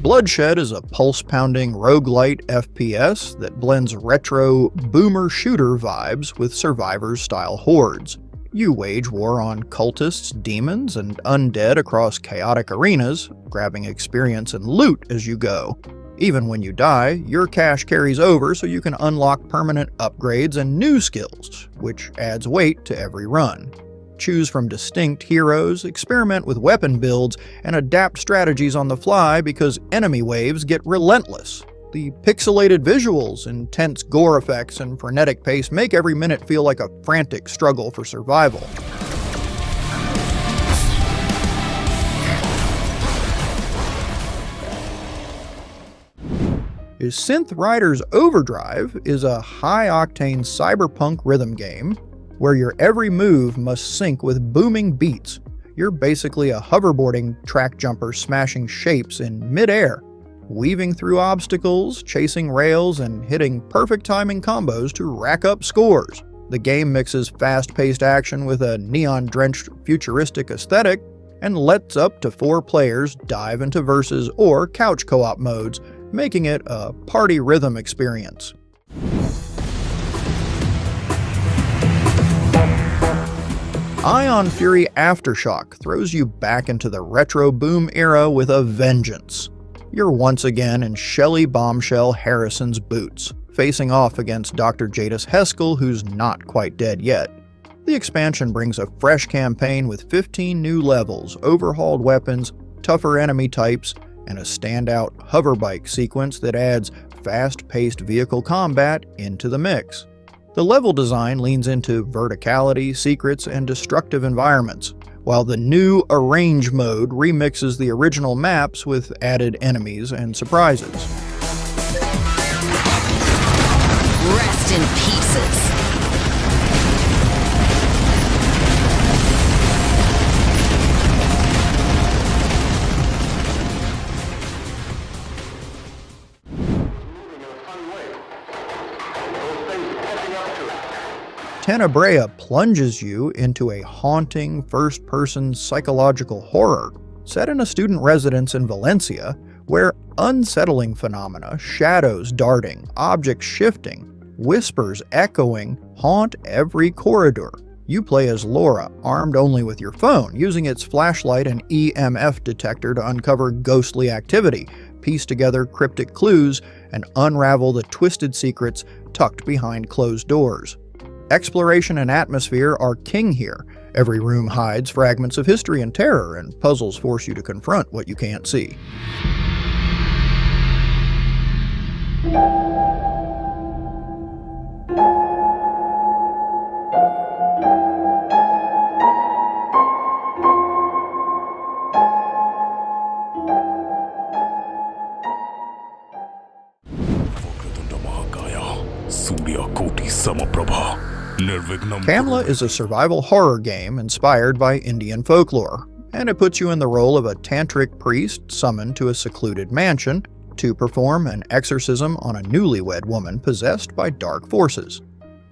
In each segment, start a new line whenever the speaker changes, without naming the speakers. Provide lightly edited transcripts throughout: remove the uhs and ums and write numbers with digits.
Bloodshed is a pulse-pounding roguelite FPS that blends retro boomer shooter vibes with Survivor-style hordes. You wage war on cultists, demons, and undead across chaotic arenas, grabbing experience and loot as you go. Even when you die, your cash carries over so you can unlock permanent upgrades and new skills, which adds weight to every run. Choose from distinct heroes, experiment with weapon builds, and adapt strategies on the fly because enemy waves get relentless. The pixelated visuals, intense gore effects, and frenetic pace make every minute feel like a frantic struggle for survival. Synth Riders Overdrive is a high-octane cyberpunk rhythm game where your every move must sync with booming beats. You're basically a hoverboarding track jumper smashing shapes in mid-air, weaving through obstacles, chasing rails, and hitting perfect timing combos to rack up scores. The game mixes fast-paced action with a neon-drenched futuristic aesthetic and lets up to 4 players dive into versus or couch co-op modes, making it a party rhythm experience. Fury Aftershock throws you back into the retro boom era with a vengeance. You're once again in Shelly Bombshell Harrison's boots, facing off against Dr. Jadis Heskell, who's not quite dead yet. The expansion brings a fresh campaign with 15 new levels, overhauled weapons, tougher enemy types, and a standout hoverbike sequence that adds fast-paced vehicle combat into the mix. The level design leans into verticality, secrets, and destructive environments, while the new Arrange mode remixes the original maps with added enemies and surprises.
Rest in pieces.
Tenebrea plunges you into a haunting, first-person psychological horror set in a student residence in Valencia, where unsettling phenomena, shadows darting, objects shifting, whispers echoing, haunt every corridor. You play as Laura, armed only with your phone, using its flashlight and EMF detector to uncover ghostly activity, piece together cryptic clues, and unravel the twisted secrets tucked behind closed doors. Exploration and atmosphere are king here. Every room hides fragments of history and terror, and puzzles force you to confront what you can't see. Kamla is a survival horror game inspired by Indian folklore, and it puts you in the role of a tantric priest summoned to a secluded mansion to perform an exorcism on a newlywed woman possessed by dark forces.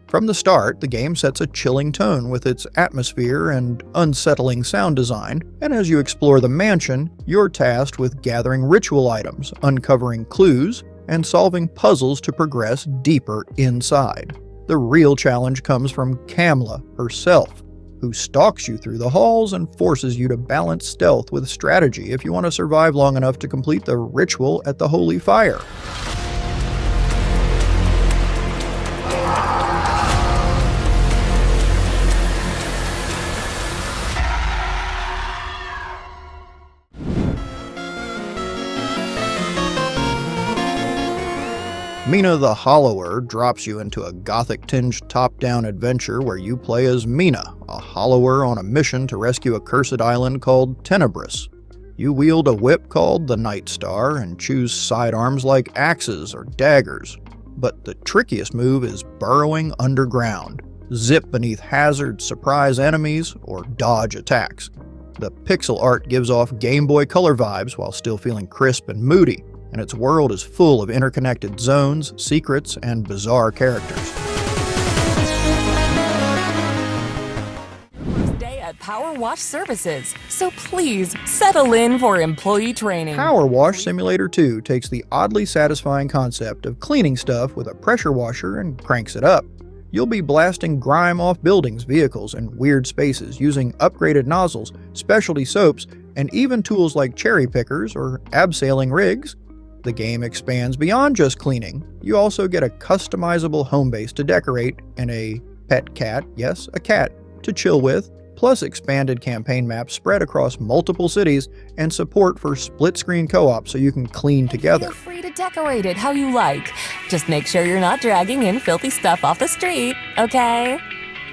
From the start, the game sets a chilling tone with its atmosphere and unsettling sound design, and as you explore the mansion, you're tasked with gathering ritual items, uncovering clues, and solving puzzles to progress deeper inside. The real challenge comes from Kamla herself, who stalks you through the halls and forces you to balance stealth with strategy if you want to survive long enough to complete the ritual at the Holy Fire. Mina the Hollower drops you into a gothic-tinged top-down adventure where you play as Mina, a Hollower on a mission to rescue a cursed island called Tenebrea. You wield a whip called the Night Star and choose sidearms like axes or daggers. But the trickiest move is burrowing underground. Zip beneath hazards, surprise enemies, or dodge attacks. The pixel art gives off Game Boy Color vibes while still feeling crisp and moody, and its world is full of interconnected zones, secrets, and bizarre characters.
First day at PowerWash Services, so please settle in for employee training.
PowerWash Simulator 2 takes the oddly satisfying concept of cleaning stuff with a pressure washer and cranks it up. You'll be blasting grime off buildings, vehicles, and weird spaces using upgraded nozzles, specialty soaps, and even tools like cherry pickers or abseiling rigs. The game expands beyond just cleaning. You also get a customizable home base to decorate and a pet cat, yes, a cat, to chill with, plus expanded campaign maps spread across multiple cities and support for split-screen co-op so you can clean together.
Feel free to decorate it how you like. Just make sure you're not dragging in filthy stuff off the street, okay?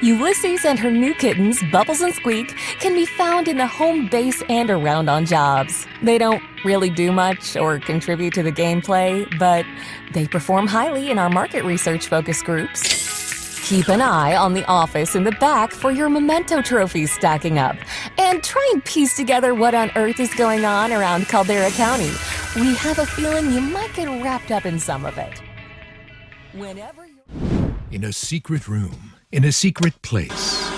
Ulysses and her new kittens, Bubbles and Squeak, can be found in the home base and around on jobs. They don't really do much or contribute to the gameplay, but they perform highly in our market research focus groups. Keep an eye on the office in the back for your memento trophies stacking up, and try and piece together what on earth is going on around Caldera County. We have a feeling you might get wrapped up in some of it. Whenever you're...
In a secret room, in a secret place,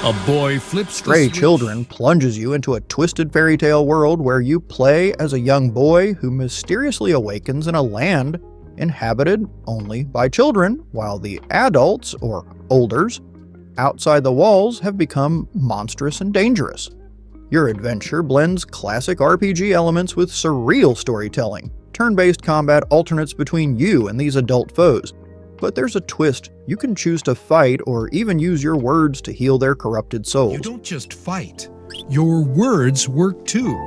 a boy flips the
Stray
switch.
Children plunges you into a twisted fairy tale world where you play as a young boy who mysteriously awakens in a land inhabited only by children, while the adults, or olders, outside the walls have become monstrous and dangerous. Your adventure blends classic RPG elements with surreal storytelling, turn-based combat alternates between you and these adult foes. But there's a twist. You can choose to fight or even use your words to heal their corrupted souls.
You don't just fight. Your words work too.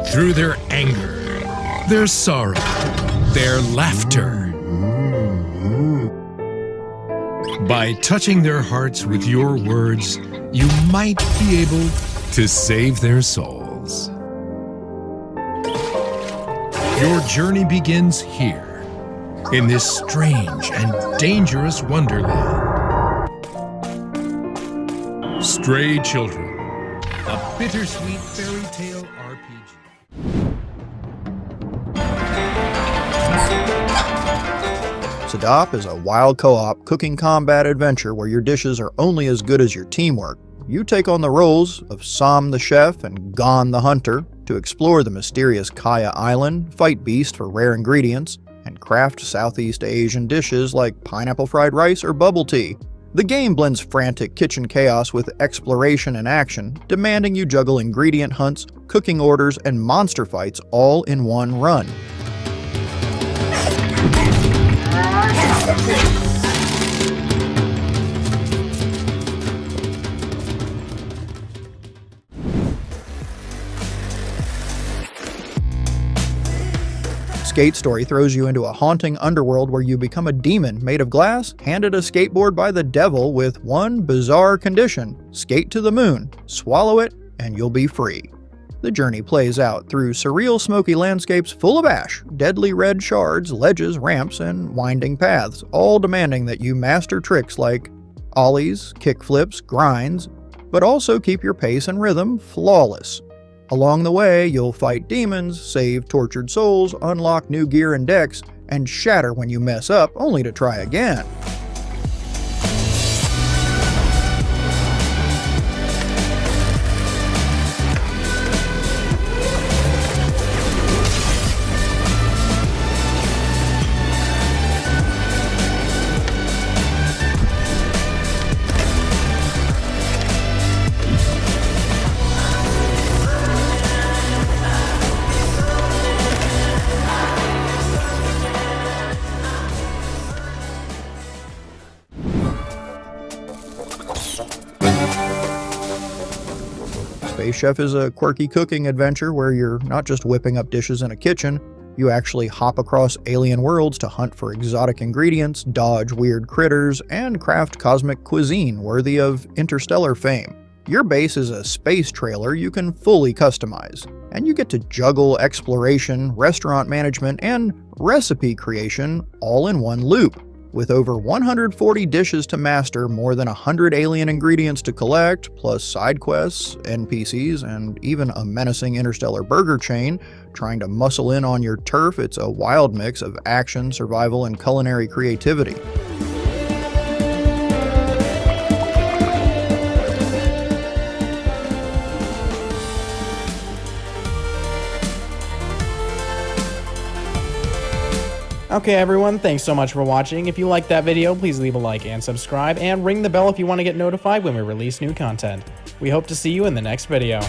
Through their anger, their sorrow, their laughter. By touching their hearts with your words, you might be able to save their souls. Your journey begins here, in this strange and dangerous wonderland. Stray Children, a bittersweet fairy tale RPG.
SEDAP is a wild co-op cooking combat adventure where your dishes are only as good as your teamwork. You take on the roles of Sam the chef and Gon the hunter to explore the mysterious Kaya Island, fight beast for rare ingredients, and craft Southeast Asian dishes like pineapple fried rice or bubble tea. The game blends frantic kitchen chaos with exploration and action, demanding you juggle ingredient hunts, cooking orders, and monster fights all in one run. Skate Story throws you into a haunting underworld where you become a demon made of glass, handed a skateboard by the devil with one bizarre condition: skate to the moon, swallow it, and you'll be free. The journey plays out through surreal smoky landscapes full of ash, deadly red shards, ledges, ramps, and winding paths, all demanding that you master tricks like ollies, kickflips, grinds, but also keep your pace and rhythm flawless. Along the way, you'll fight demons, save tortured souls, unlock new gear and decks, and shatter when you mess up, only to try again. Space Chef is a quirky cooking adventure where you're not just whipping up dishes in a kitchen, you actually hop across alien worlds to hunt for exotic ingredients, dodge weird critters, and craft cosmic cuisine worthy of interstellar fame. Your base is a space trailer you can fully customize, and you get to juggle exploration, restaurant management, and recipe creation all in one loop. With over 140 dishes to master, more than 100 alien ingredients to collect, plus side quests, NPCs, and even a menacing interstellar burger chain trying to muscle in on your turf, it's a wild mix of action, survival, and culinary creativity.
Okay everyone, thanks so much for watching. If you liked that video, please leave a like and subscribe, and ring the bell if you want to get notified when we release new content. We hope to see you in the next video.